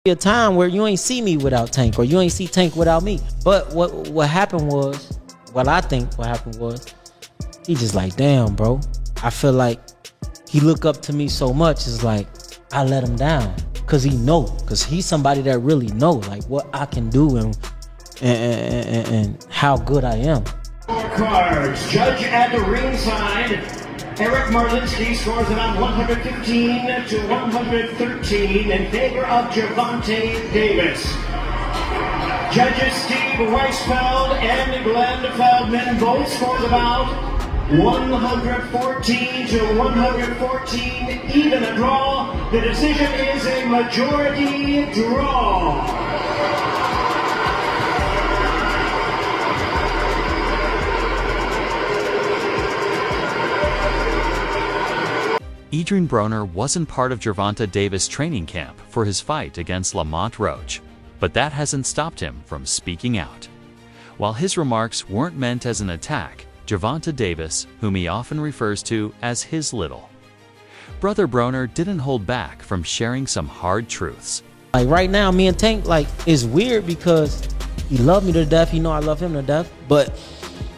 A time where you ain't see me without Tank, or you ain't see Tank without me. But what happened was, what I think what happened was, he just like, damn, bro. I feel like he look up to me so much. It's like I let him down, cause he know, cause he's somebody that really know like what I can do and how good I am. Cards. Judge at the ringside. Eric Marlinski scores about 115 to 113 in favor of Gervonta Davis. Judges Steve Weisfeld and Glenn Feldman both scores about 114 to 114, even a draw. The decision is a majority draw. Adrien Broner wasn't part of Gervonta Davis training camp for his fight against Lamont Roach, but that hasn't stopped him from speaking out. While his remarks weren't meant as an attack, Gervonta Davis, whom he often refers to as his little brother Broner, didn't hold back from sharing some hard truths. Like right now, me and Tank, like, it's weird because he loved me to death, he know I love him to death, but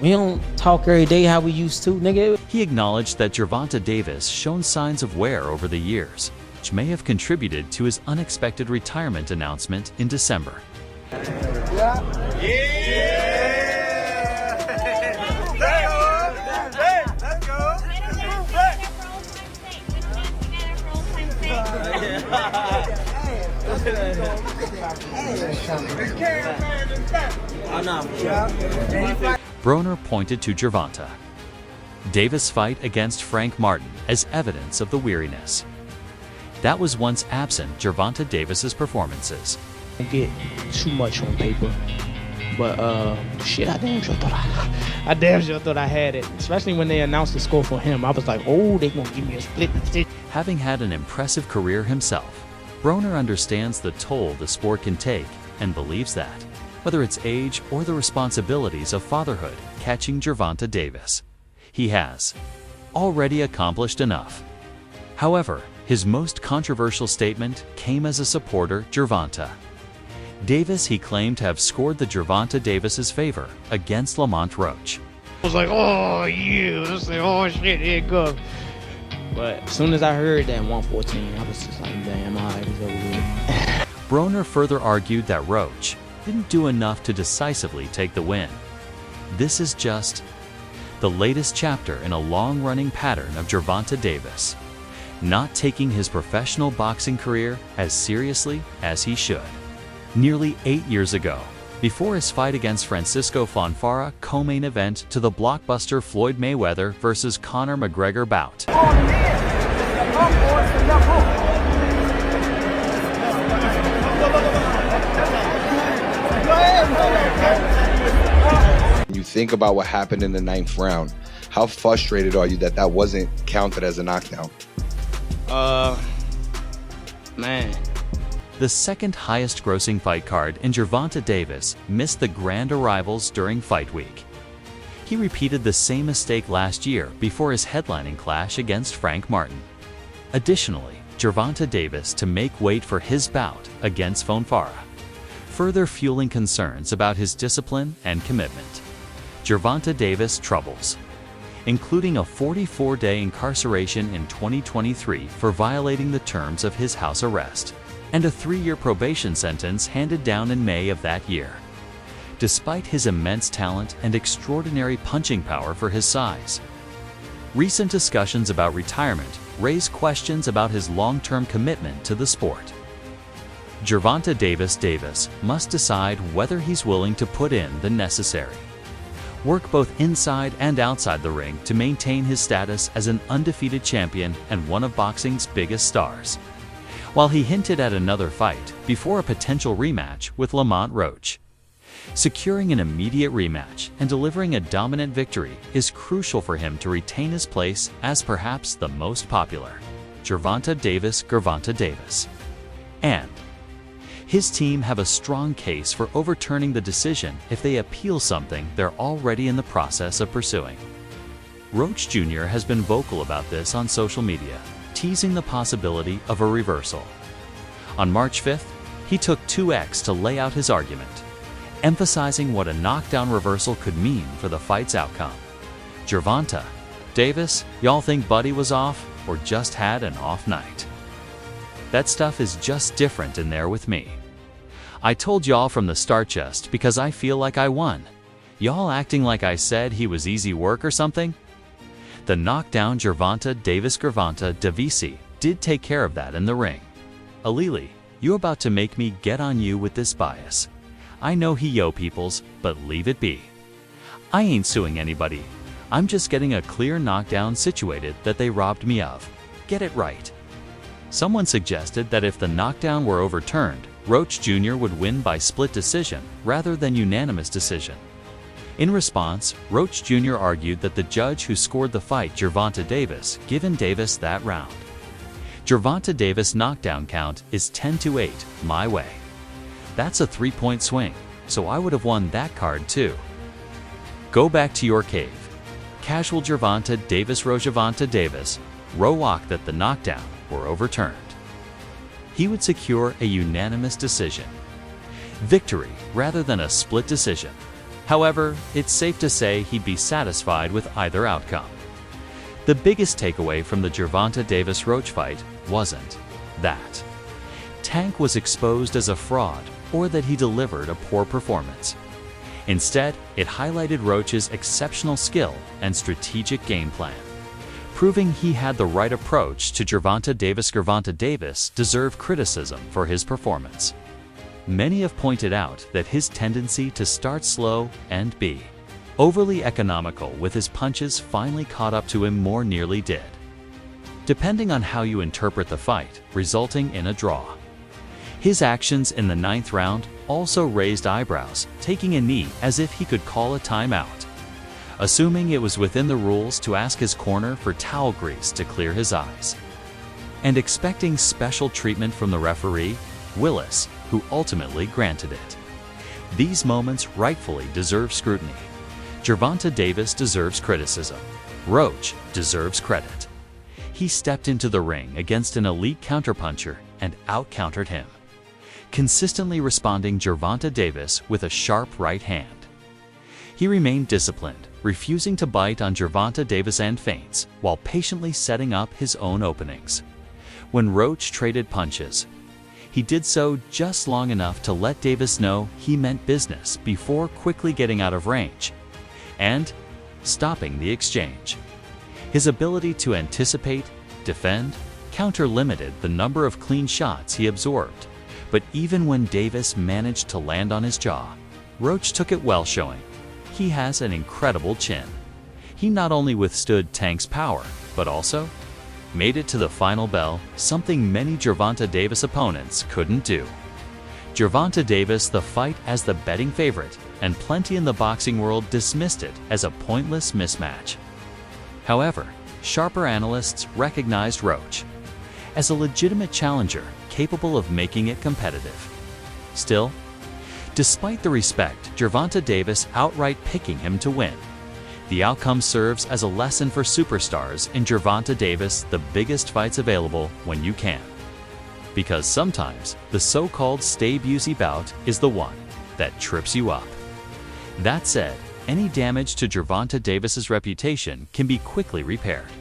we don't talk every day how we used to, nigga. He acknowledged that Gervonta Davis shown signs of wear over the years, which may have contributed to his unexpected retirement announcement in December. Broner pointed to Gervonta Davis' fight against Frank Martin as evidence of the weariness that was once absent Gervonta Davis's performances. I get too much on paper, but shit, I damn sure thought I had it. Especially when they announced the score for him, I was like, oh, they gonna give me a split decision. Having had an impressive career himself, Broner understands the toll the sport can take and believes that, whether it's age or the responsibilities of fatherhood catching Gervonta Davis, he has already accomplished enough. However, his most controversial statement came as a supporter Gervonta Davis. He claimed to have scored the Gervonta Davis's favor against Lamont Roach. I was like, oh, you. I was like, oh, shit, here it goes. But as soon as I heard that 114, I was just like, damn, all right, it's over with. Broner further argued that Roach didn't do enough to decisively take the win. This is just the latest chapter in a long-running pattern of Gervonta Davis not taking his professional boxing career as seriously as he should. Nearly 8 years ago, before his fight against Francisco Fonfara co-main event to the blockbuster Floyd Mayweather vs. Conor McGregor bout, You think about what happened in the 9th round. How frustrated are you that that wasn't counted as a knockdown? Man. the second highest grossing fight card in Gervonta Davis missed the grand arrivals during fight week. He repeated the same mistake last year before his headlining clash against Frank Martin. Additionally, Gervonta Davis to make weight for his bout against Fonfara, further fueling concerns about his discipline and commitment. Gervonta Davis troubles, including a 44-day incarceration in 2023 for violating the terms of his house arrest, and a 3-year probation sentence handed down in May of that year. Despite his immense talent and extraordinary punching power for his size, recent discussions about retirement raise questions about his long-term commitment to the sport. Gervonta Davis must decide whether he's willing to put in the necessary work both inside and outside the ring to maintain his status as an undefeated champion and one of boxing's biggest stars. While he hinted at another fight before a potential rematch with Lamont Roach, securing an immediate rematch and delivering a dominant victory is crucial for him to retain his place as perhaps the most popular Gervonta Davis, and his team have a strong case for overturning the decision if they appeal something they're already in the process of pursuing. Roach Jr. has been vocal about this on social media, teasing the possibility of a reversal. On March 5th, He took 2x to lay out his argument, emphasizing what a knockdown reversal could mean for the fight's outcome. Gervonta Davis, y'all think Buddy was off or just had an off night? That stuff is just different in there with me. I told y'all from the start just because I feel like I won. Y'all acting like I said he was easy work or something? The knockdown Gervonta Davis did take care of that in the ring. Alili, you about to make me get on you with this bias. I know he yo peoples, but leave it be. I ain't suing anybody. I'm just getting a clear knockdown situated that they robbed me of. Get it right. Someone suggested that if the knockdown were overturned, Roach Jr. would win by split decision rather than unanimous decision. In response, Roach Jr. argued that the judge who scored the fight, Gervonta Davis, given Davis that round. Gervonta Davis' knockdown count is 10-8 my way. That's a 3-point swing, so I would have won that card too. Go back to your cave. Casual Gervonta Davis row walk that the knockdown were overturned. He would secure a unanimous decision. Victory rather than a split decision. However, it's safe to say he'd be satisfied with either outcome. The biggest takeaway from the Gervonta Davis-Roach fight wasn't that Tank was exposed as a fraud or that he delivered a poor performance. Instead, it highlighted Roach's exceptional skill and strategic game plan, proving he had the right approach to Gervonta Davis deserved criticism for his performance. Many have pointed out that his tendency to start slow and be overly economical with his punches finally caught up to him more nearly did, depending on how you interpret the fight, resulting in a draw. His actions in the 9th round also raised eyebrows, taking a knee as if he could call a timeout, assuming it was within the rules to ask his corner for towel grease to clear his eyes, and expecting special treatment from the referee, Willis, who ultimately granted it. These moments rightfully deserve scrutiny. Gervonta Davis deserves criticism. Roach deserves credit. He stepped into the ring against an elite counterpuncher and out-countered him, consistently responding Gervonta Davis with a sharp right hand. He remained disciplined, refusing to bite on Gervonta Davis and feints, while patiently setting up his own openings. When Roach traded punches, he did so just long enough to let Davis know he meant business before quickly getting out of range and stopping the exchange. His ability to anticipate, defend, counter limited the number of clean shots he absorbed, but even when Davis managed to land on his jaw, Roach took it well, showing he has an incredible chin. He not only withstood Tank's power, but also made it to the final bell, something many Gervonta Davis opponents couldn't do. Gervonta Davis the fight as the betting favorite, and plenty in the boxing world dismissed it as a pointless mismatch. However, sharper analysts recognized Roach as a legitimate challenger capable of making it competitive. Still, despite the respect, Gervonta Davis outright picking him to win. The outcome serves as a lesson for superstars in Gervonta Davis, the biggest fights available when you can. Because sometimes the so-called stay busy bout is the one that trips you up. That said, any damage to Gervonta Davis's reputation can be quickly repaired.